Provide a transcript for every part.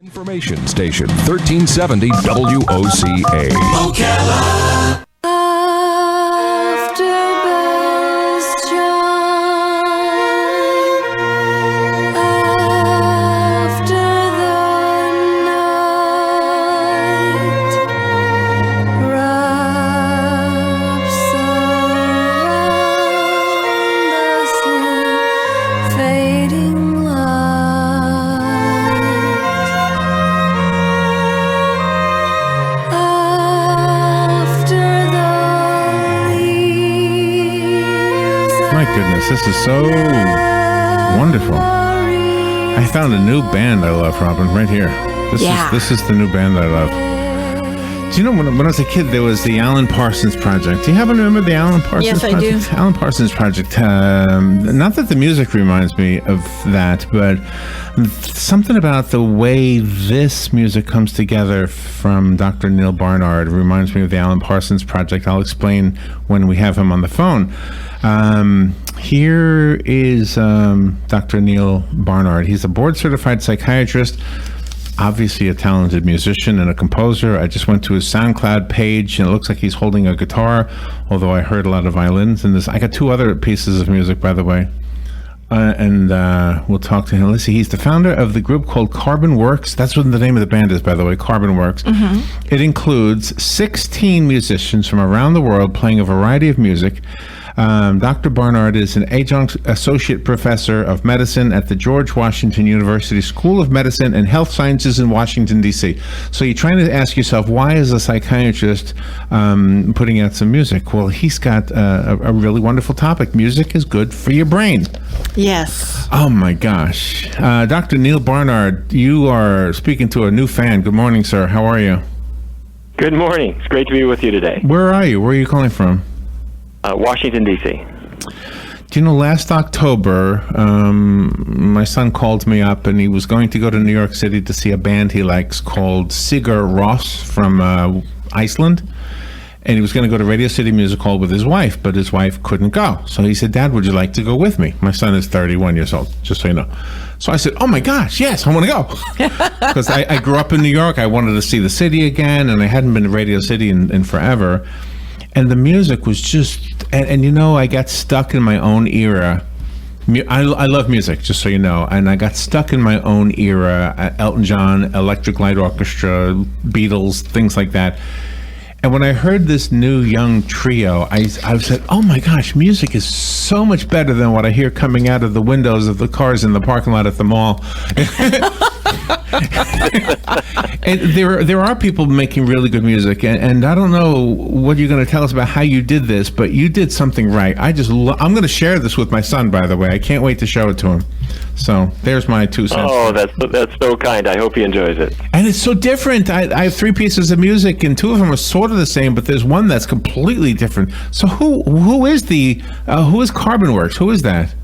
Information station 1370 WOCA. Ocala. After bells chime, after the night wraps around us in fading My goodness, this is so wonderful. I found a new band I love, Robin, right here. This is the new band I love. Do you know, when I was a kid, there was the Alan Parsons Project. Do you happen to remember the Alan Parsons Project? Yes, I do. Alan Parsons Project. Not that the music reminds me of that, but something about the way this music comes together from Dr. Neal Barnard reminds me of the Alan Parsons Project. I'll explain when we have him on the phone. Here is Dr. Neal Barnard. He's a board-certified psychiatrist, obviously a talented musician and a composer. I just went to his SoundCloud page, and it looks like he's holding a guitar, although I heard a lot of violins in this. I got two other pieces of music, by the way, and we'll talk to him. Let's see, he's the founder of the group called CarbonWorks. That's what the name of the band is, by the way, CarbonWorks. Mm-hmm. It includes 16 musicians from around the world playing a variety of music. Dr. Barnard is an adjunct associate professor of medicine at the George Washington University School of Medicine and Health Sciences in Washington, D.C. So you're trying to ask yourself, why is a psychiatrist putting out some music? Well, he's got a really wonderful topic. Music is good for your brain. Yes. Oh, my gosh. Dr. Neal Barnard, you are speaking to a new fan. Good morning, sir. How are you? Good morning. It's great to be with you today. Where are you? Where are you calling from? Washington, D.C. Do you know, last October, my son called me up, and he was going to go to New York City to see a band he likes called Sigur Rós from Iceland. And he was going to go to Radio City Music Hall with his wife, but his wife couldn't go. So he said, Dad, would you like to go with me? My son is 31 years old, just so you know. So I said, oh my gosh, yes, I want to go. Because I grew up in New York. I wanted to see the city again, and I hadn't been to Radio City in forever. And the music was just, and you know, I got stuck in my own era. I love music, just so you know, and I got stuck in my own era. Elton John, Electric Light Orchestra, Beatles, things like that. And when I heard this new young trio, I said, oh my gosh, music is so much better than what I hear coming out of the windows of the cars in the parking lot at the mall. And there are people making really good music, and I don't know what you're going to tell us about how you did this, but you did something right. I'm going to share this with my son, by the way. I can't wait to show it to him. So there's my 2 cents. Oh, that's so kind. I hope he enjoys it. And it's so different. I have 3 pieces of music, and 2 of them are sort of the same, but there's one that's completely different. So who is CarbonWorks? Who is that?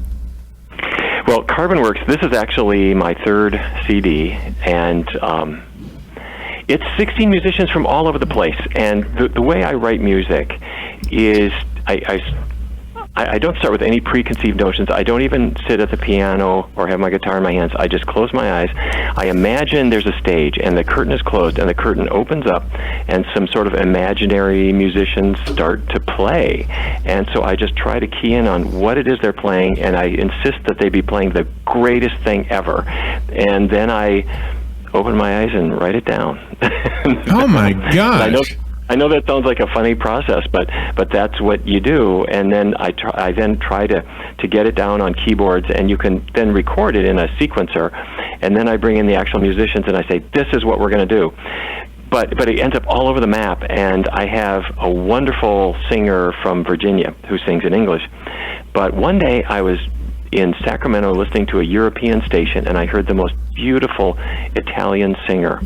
Well, CarbonWorks, this is actually my 3rd CD, and it's 16 musicians from all over the place. And the way I write music is I don't start with any preconceived notions. I don't even sit at the piano or have my guitar in my hands. I just close my eyes. I imagine there's a stage, and the curtain is closed, and the curtain opens up, and some sort of imaginary musicians start to play. And so I just try to key in on what it is they're playing, and I insist that they be playing the greatest thing ever. And then I open my eyes and write it down. Oh, my gosh. I know that sounds like a funny process, but that's what you do. And then I try to get it down on keyboards, and you can then record it in a sequencer. And then I bring in the actual musicians, and I say, this is what we're going to do. But it ends up all over the map, and I have a wonderful singer from Virginia who sings in English. But one day I was in Sacramento listening to a European station, and I heard the most beautiful Italian singer.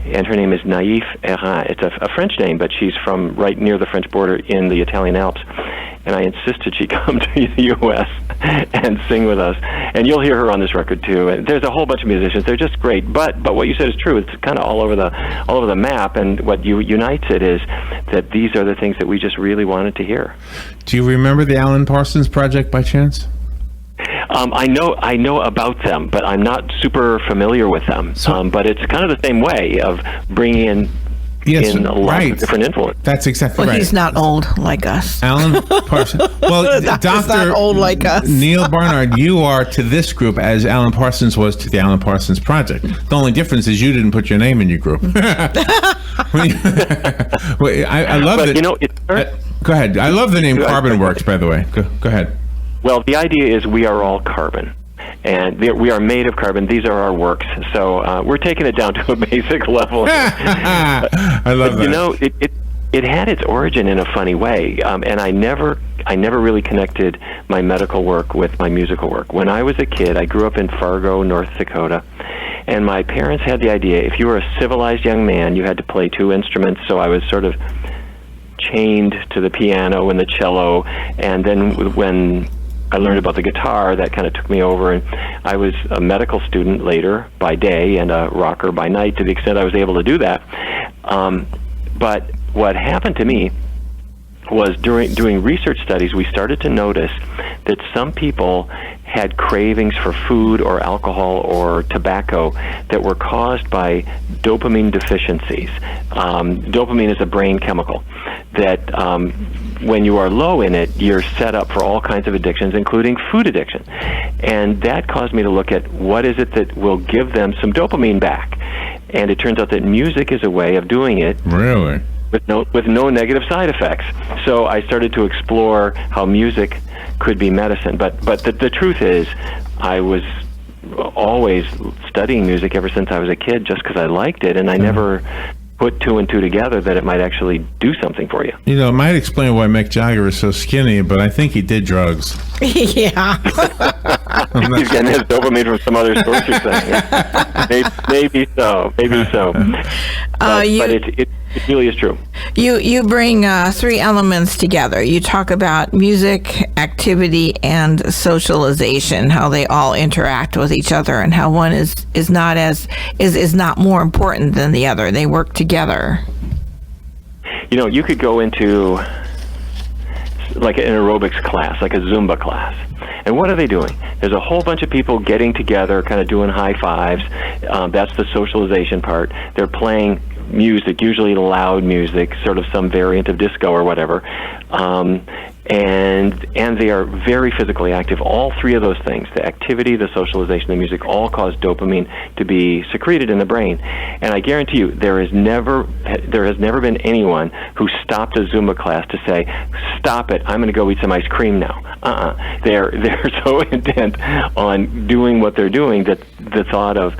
And her name is Naïf Errin. It's a French name, but she's from right near the French border in the Italian Alps. And I insisted she come to the U.S. and sing with us. And you'll hear her on this record too. And there's a whole bunch of musicians. They're just great. But what you said is true. It's kind of all over the map. And what unites it is that these are the things that we just really wanted to hear. Do you remember the Alan Parsons Project by chance? I know about them, but I'm not super familiar with them. But it's kind of the same way of bringing in a lot of different influence. That's exactly Well, right. he's not old like us. Alan Parsons. Well, Doctor's not old like us. Neal Barnard, you are to this group as Alan Parsons was to the Alan Parsons Project. The only difference is you didn't put your name in your group. I love it. Go ahead. I love the name CarbonWorks, by the way. Go ahead. Well, the idea is we are all carbon. And we are made of carbon. These are our works. So we're taking it down to a basic level. I love that. You know, it had its origin in a funny way, and I never really connected my medical work with my musical work. When I was a kid, I grew up in Fargo, North Dakota, and my parents had the idea if you were a civilized young man, you had to play two instruments. So I was sort of chained to the piano and the cello, and then when I learned about the guitar, that kind of took me over, and I was a medical student later by day and a rocker by night to the extent I was able to do that. But what happened to me was doing research studies, we started to notice that some people had cravings for food or alcohol or tobacco that were caused by dopamine deficiencies. Dopamine is a brain chemical that when you are low in it, you're set up for all kinds of addictions, including food addiction. And that caused me to look at what is it that will give them some dopamine back. And it turns out that music is a way of doing it. Really? With no negative side effects. So I started to explore how music could be medicine. But the truth is, I was always studying music ever since I was a kid just because I liked it, and I never put two and two together that it might actually do something for you. You know, it might explain why Mick Jagger is so skinny, but I think he did drugs. Yeah. He's getting his dopamine from some other source, you're saying. Maybe so. But it really is true. You bring three elements together. You talk about music, activity, and socialization, how they all interact with each other, and how one is not more important than the other. They work together. You know, you could go into like an aerobics class, like a Zumba class. And what are they doing? There's a whole bunch of people getting together, kind of doing high fives. That's the socialization part. They're playing music, usually loud music, sort of some variant of disco or whatever. And they are very physically active. All three of those things, the activity, the socialization, the music, all cause dopamine to be secreted in the brain. And I guarantee you, there has never been anyone who stopped a Zumba class to say, "Stop it! I'm going to go eat some ice cream now." They're so intent on doing what they're doing that the thought of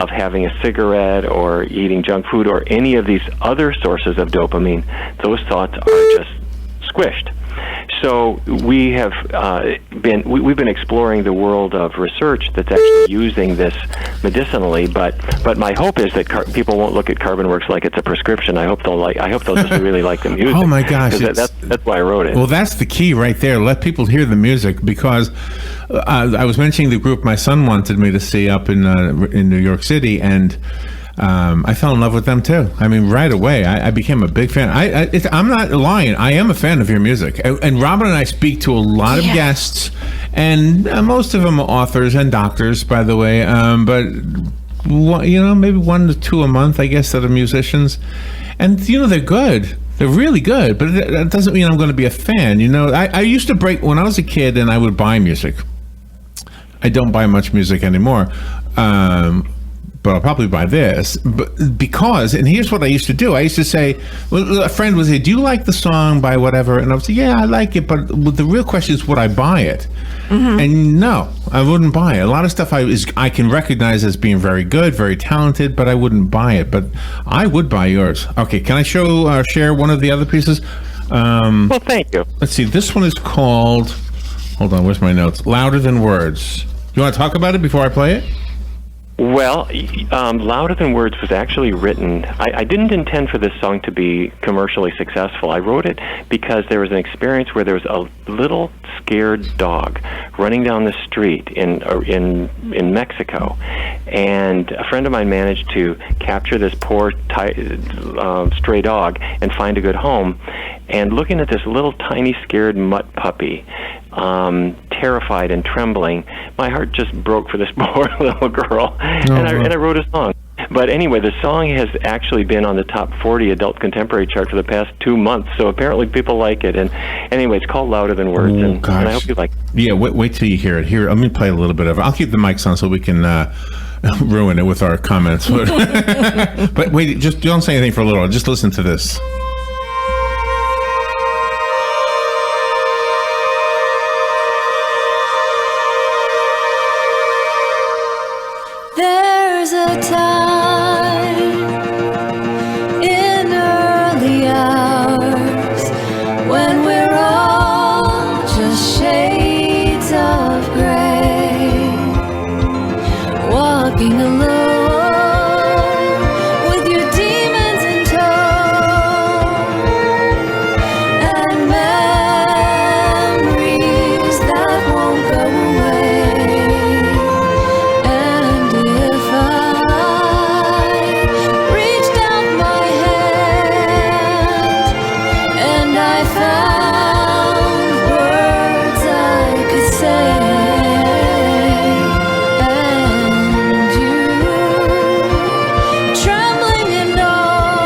having a cigarette or eating junk food or any of these other sources of dopamine, those thoughts are just squished. So we have we've been exploring the world of research that's actually using this medicinally. But my hope is that people won't look at CarbonWorks like it's a prescription. I hope they'll just really like the music. Oh my gosh, that's why I wrote it. Well, that's the key right there. Let people hear the music, because I was mentioning the group my son wanted me to see up in New York City, and I fell in love with them too. I mean, right away, I became a big fan. I'm not lying. I am a fan of your music. And Robin and I speak to a lot of guests, and most of them are authors and doctors, by the way. But maybe 1 to 2 a month, I guess, that are musicians. And they're good. They're really good. But that doesn't mean I'm going to be a fan. I used to break when I was a kid, and I would buy music. I don't buy much music anymore. But I'll probably buy this. And here's what I used to do. I used to say, well, a friend would say, "Do you like the song by whatever?" And I would say, "Yeah, I like it." But the real question is, would I buy it? Mm-hmm. And no, I wouldn't buy it. A lot of stuff I can recognize as being very good, very talented, but I wouldn't buy it. But I would buy yours. Okay, can I share one of the other pieces? Well, thank you. Let's see. This one is called, hold on, where's my notes? Louder Than Words. You want to talk about it before I play it? Well, Louder Than Words was actually written. I didn't intend for this song to be commercially successful. I wrote it because there was an experience where there was a little scared dog running down the street in Mexico, and a friend of mine managed to capture this poor stray dog and find a good home. And looking at this little tiny scared mutt puppy, terrified and trembling. My heart just broke for this poor little girl, and I wrote a song. But anyway, the song has actually been on the top 40 adult contemporary chart for the past 2 months, so apparently people like it. And anyway, it's called Louder Than Words, and I hope you like it. Yeah, wait till you hear it. Here, let me play a little bit of it. I'll keep the mics on so we can ruin it with our comments. But wait, just don't say anything for a little. Just listen to this. There's a time in early hours when we're all just shades of gray, walking alone with your demons in tow, and memories that won't go away. And if I reached out my hand and I found words I could say, and you, trembling and all,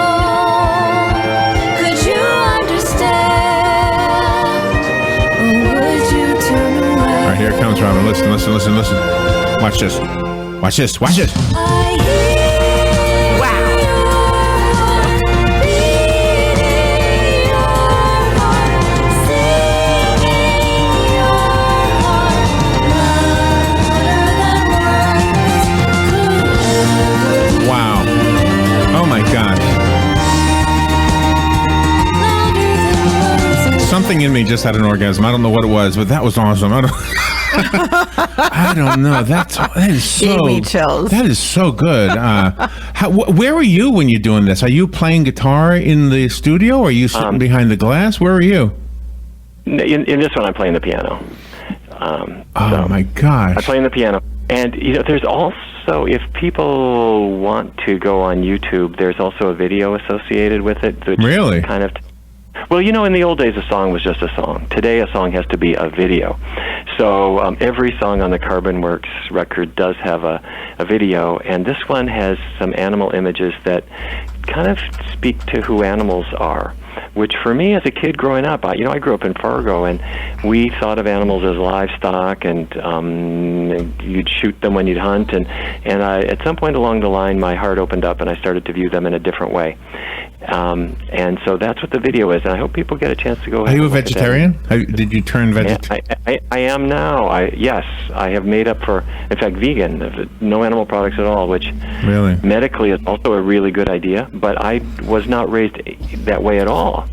could you understand, or would you turn away? All right, here it comes, Robin. Listen. Watch this. Watch this. I hear beating your heart, singing your heart, louder than words could ever Wow. Oh my gosh. louder than words. Something in me just had an orgasm. I don't know what it was, but that was awesome. I don't know. That is so. Gave me chills. That is so good. Where are you when you're doing this? Are you playing guitar in the studio, or are you sitting behind the glass? Where are you? In this one, I'm playing the piano. Oh my gosh. I'm playing the piano. And, there's also, if people want to go on YouTube, there's also a video associated with it. Which Really? Kind of. Well, in the old days, a song was just a song. Today, a song has to be a video. So every song on the CarbonWorks record does have a video, and this one has some animal images that kind of speak to who animals are, which for me as a kid growing up, I grew up in Fargo, and we thought of animals as livestock, and you'd shoot them when you'd hunt, and at some point along the line, my heart opened up, and I started to view them in a different way. And so that's what the video is, and I hope people get a chance to go ahead. Are you a and look at that. vegetarian? Did you turn vegetarian? I am now. Yes, I have made up for, in fact, vegan, no animal products at all, which Really? medically is also a really good idea, but I was not raised that way at all.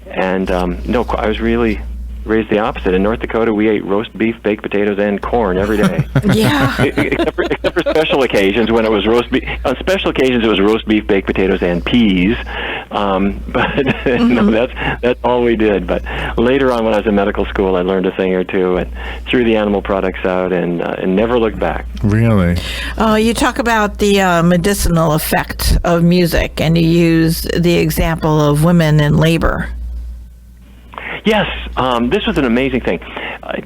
And no, I was really raised the opposite. In North Dakota, we ate roast beef, baked potatoes, and corn every day. Yeah. except for special occasions when it was roast beef. On special occasions, it was roast beef, baked potatoes, and peas. But no, that's all we did. But later on, when I was in medical school, I learned a thing or two and threw the animal products out and never looked back. Really? You talk about the medicinal effect of music, and you use the example of women in labor. Yes, this was an amazing thing.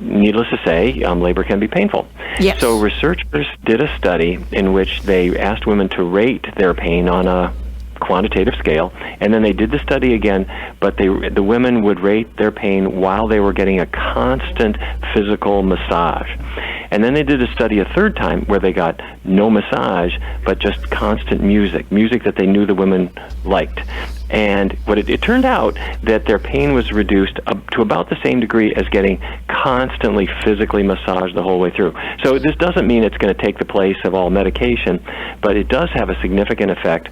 Needless to say, labor can be painful. Yes. So researchers did a study in which they asked women to rate their pain on a quantitative scale, and then they did the study again, but the women would rate their pain while they were getting a constant physical massage. And then they did a study a third time where they got no massage, but just constant music that they knew the women liked. And what it turned out that their pain was reduced up to about the same degree as getting constantly physically massaged the whole way through. So this doesn't mean it's going to take the place of all medication, but it does have a significant effect.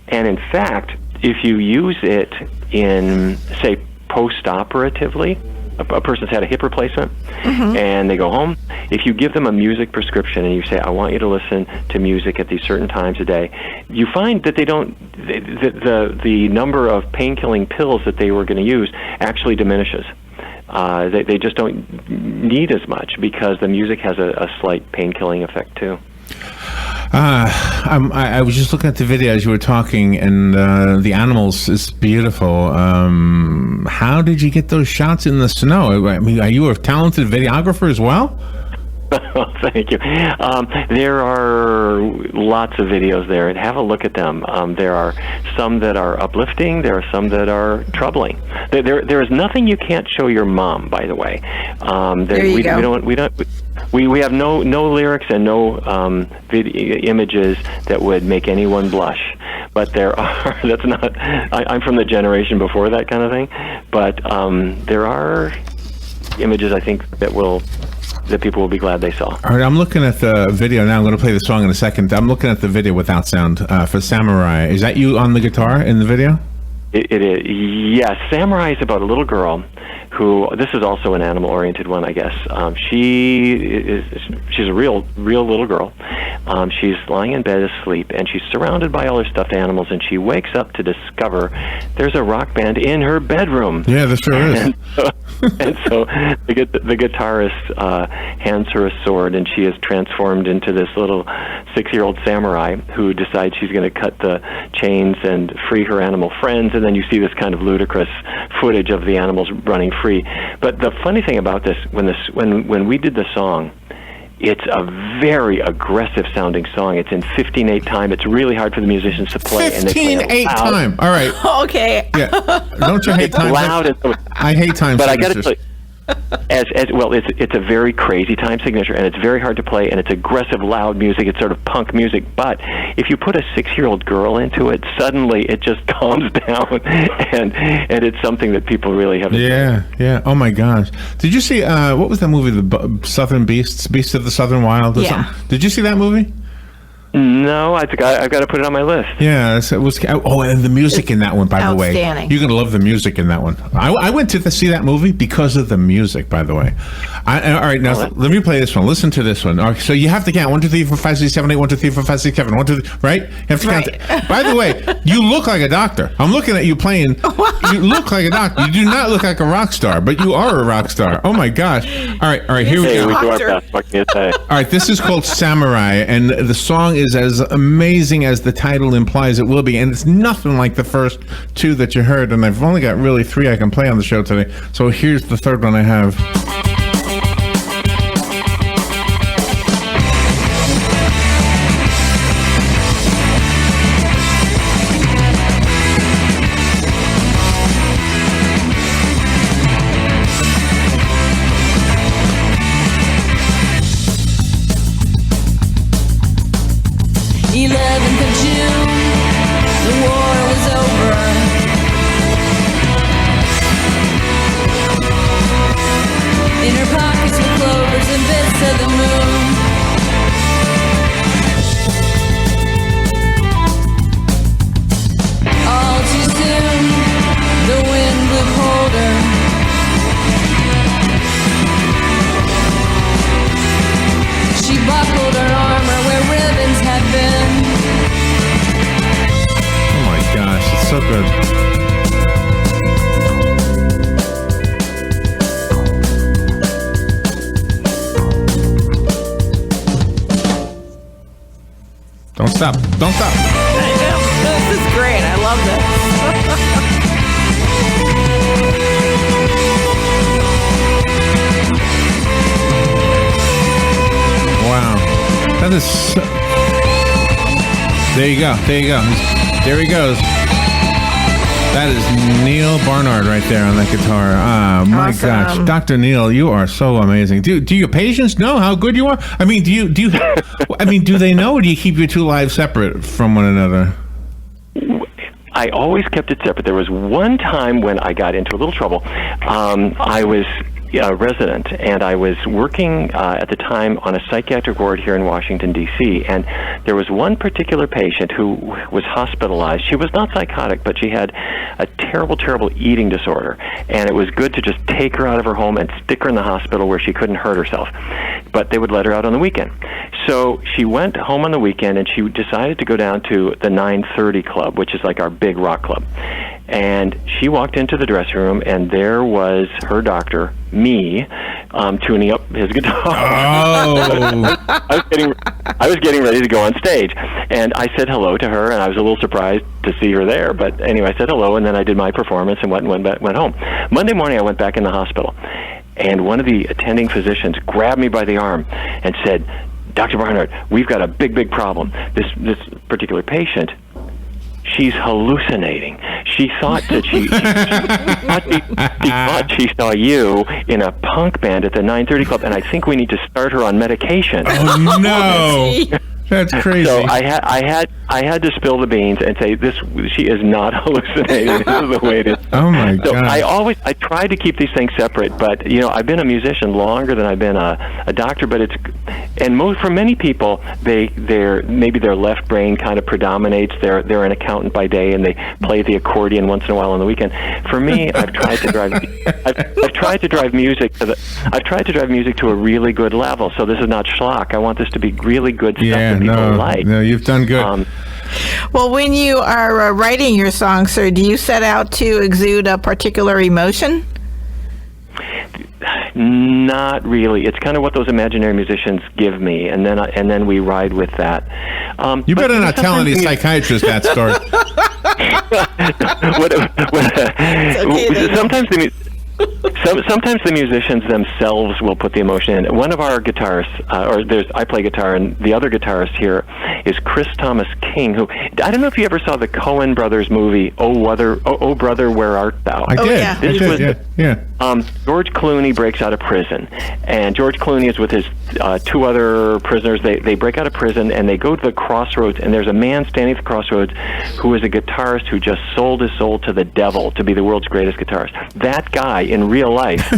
And in fact, if you use it in, say, post-operatively, a person's had a hip replacement, and they go home, if you give them a music prescription and you say, I want you to listen to music at these certain times a day, you find that the number of pain-killing pills that they were going to use actually diminishes. They just don't need as much because the music has a slight pain-killing effect too. I was just looking at the video as you were talking, and the animals is beautiful. How did you get those shots in the snow? I mean, are you a talented videographer as well? Thank you. There are lots of videos there, and have a look at them. There are some that are uplifting. There are some that are troubling. There is nothing you can't show your mom. By the way, There you go. We have no lyrics and no images that would make anyone blush. But there are. That's not. I'm from the generation before that kind of thing. But there are images, I think, that people will be glad they saw. All right, I'm looking at the video now. I'm going to play the song in a second. I'm looking at the video without sound for Samurai. Is that you on the guitar in the video? It is. Yes, Samurai is about a little girl who, this is also an animal-oriented one, I guess. She's a real little girl. She's lying in bed asleep, and she's surrounded by all her stuffed animals, and she wakes up to discover there's a rock band in her bedroom. Yeah, there sure is. And so the guitarist hands her a sword, and she is transformed into this little 6-year-old samurai who decides she's going to cut the chains and free her animal friends, and then you see this kind of ludicrous footage of the animals running free. But the funny thing about this, when we did the song, it's a very aggressive sounding song. It's in 15/8 time. It's really hard for the musicians to play. 15/8 time. All right. Okay. Yeah. Don't you hate time? Loud and I hate time. But I got to tell you, as well, it's a very crazy time signature, and it's very hard to play, and it's aggressive, loud music. It's sort of punk music. But if you put a 6-year-old girl into it, suddenly it just calms down, and it's something that people really have. Yeah. Oh my gosh! Did you see what was that movie? The Southern Beasts of the Southern Wild. Or Yeah. something? Did you see that movie? No, I think I've got to put it on my list. Yeah, it was. Oh, and the music in that one, by the way. Outstanding. You're going to love the music in that one. I went to see that movie because of the music, by the way. All right, now let me play this one. Listen to this one. All right, so you have to count 1, 2, 3, 4, 5, 6, 7, 8. 1, 2, 3, 4, 5, 6, 7. 1, 2, 3, right? You have to count. Right. By the way, you look like a doctor. I'm looking at you playing. You look like a doctor. You do not look like a rock star, but you are a rock star. Oh my gosh! All right, here we Hey, go. we do our Doctor. best. What can you say? All right, this is called Samurai, and the song is as amazing as the title implies it will be, and it's nothing like the first 2 that you heard, and I've only got really 3 I can play on the show today, so here's the third one I have. So good. Don't stop. Don't stop. This is great. I love Wow. That is so... There you go. There he goes. That is Neal Barnard right there on that guitar. Ah, my Awesome. gosh, Dr. Neal, you are so amazing. Do your patients know how good you are? I mean, do they know, or do you keep your 2 lives separate from one another? I always kept it separate. There was one time when I got into a little trouble. I was a resident, and I was working at the time on a psychiatric ward here in Washington, D.C., and there was one particular patient who was hospitalized. She was not psychotic, but she had a terrible, terrible eating disorder, and it was good to just take her out of her home and stick her in the hospital where she couldn't hurt herself. But they would let her out on the weekend. So she went home on the weekend, and she decided to go down to the 930 Club, which is like our big rock club. And she walked into the dressing room, and there was her doctor, me, tuning up his guitar. Oh. I was getting ready to go on stage, and I said hello to her, and I was a little surprised to see her there. But anyway, I said hello, and then I did my performance and went home. Monday morning, I went back in the hospital, and one of the attending physicians grabbed me by the arm and said, "Dr. Barnard, we've got a big problem. This particular patient, she's hallucinating. She thought that she thought she saw you in a punk band at the 9:30 Club, and I think we need to start her on medication." Oh, no. That's crazy. So I had to spill the beans and say, she is not hallucinating. This is the way it is. Oh my So God. I try to keep these things separate, but I've been a musician longer than I've been a doctor. But for many people, maybe their left brain kind of predominates. They're an accountant by day and they play the accordion once in a while on the weekend. For me, I've tried to drive music to a really good level. So this is not schlock. I want this to be really good stuff that people like. No, you've done good. Well, when you are writing your song, sir, do you set out to exude a particular emotion? Not really. It's kind of what those imaginary musicians give me, and then we ride with that. You better not tell any psychiatrist that story. Sometimes the musicians themselves will put the emotion in. One of our guitarists, I play guitar, and the other guitarist here is Chris Thomas King, who, I don't know if you ever saw the Coen Brothers movie, Oh Brother, Where Art Thou? I did. Yeah. Yeah. George Clooney breaks out of prison, and George Clooney is with his two other prisoners. They break out of prison, and they go to the crossroads, and there's a man standing at the crossroads who is a guitarist who just sold his soul to the devil to be the world's greatest guitarist. That guy, in real life,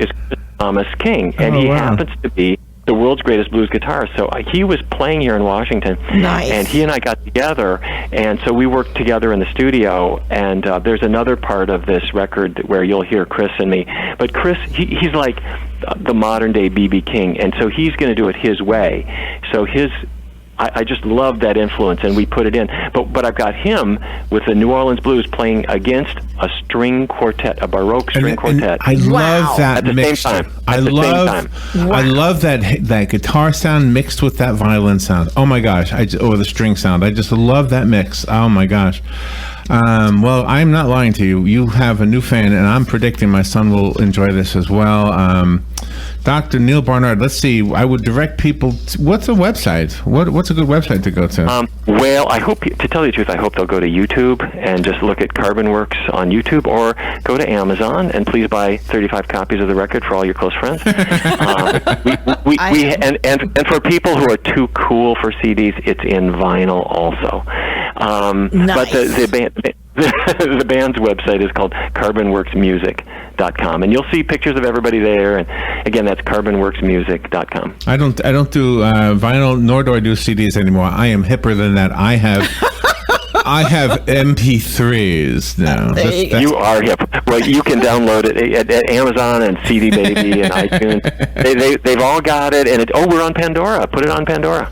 is Chris Thomas King, and he happens to be the world's greatest blues guitarist. So he was playing here in Washington, Nice. and he and I got together, and so we worked together in the studio. And there's another part of this record where you'll hear Chris and me. But Chris, he's like the modern day B.B. King, and so he's going to do it his way. So I just love that influence, and we put it in. But I've got him with the New Orleans blues playing against a string quartet, a Baroque string quartet. I love that At the mix. same time. I love that guitar sound mixed with that violin sound. Oh my gosh! Or the string sound. I just love that mix. Oh my gosh. Well, I'm not lying to you. You have a new fan, and I'm predicting my son will enjoy this as well. Dr. Neal Barnard, let's see. I would direct people. What's a website? What's a good website to go to? Well, I hope, to tell you the truth, I hope they'll go to YouTube and just look at CarbonWorks on YouTube, or go to Amazon and please buy 35 copies of the record for all your close friends. And for people who are too cool for CDs, it's in vinyl also. Nice. But the band's website is called CarbonWorksMusic.com, and you'll see pictures of everybody there. And again, that's CarbonWorksMusic.com. I don't do vinyl, nor do I do CDs anymore. I am hipper than that. I have MP3s now. You are hip. Well, you can download it at Amazon and CD Baby and iTunes. They've all got it, and we're on Pandora. Put it on Pandora.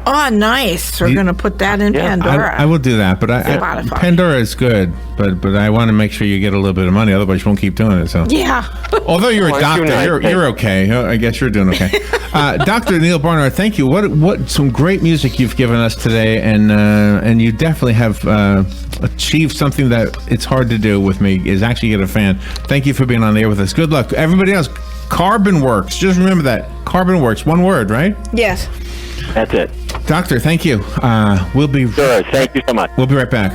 Oh, nice. We're going to put that in Pandora. I will do that, but Spotify. Pandora is good, but I want to make sure you get a little bit of money, otherwise you won't keep doing it. So Yeah. although you're a doctor, you're okay. I guess you're doing okay. Dr. Neal Barnard, thank you. What some great music you've given us today, and you definitely have achieved something that it's hard to do with me, is actually get a fan. Thank you for being on the air with us. Good luck. Everybody else, CarbonWorks. Just remember that. CarbonWorks, one word, right? Yes. That's it. Doctor, thank you. We'll be Sure. Thank you so much. We'll be right back.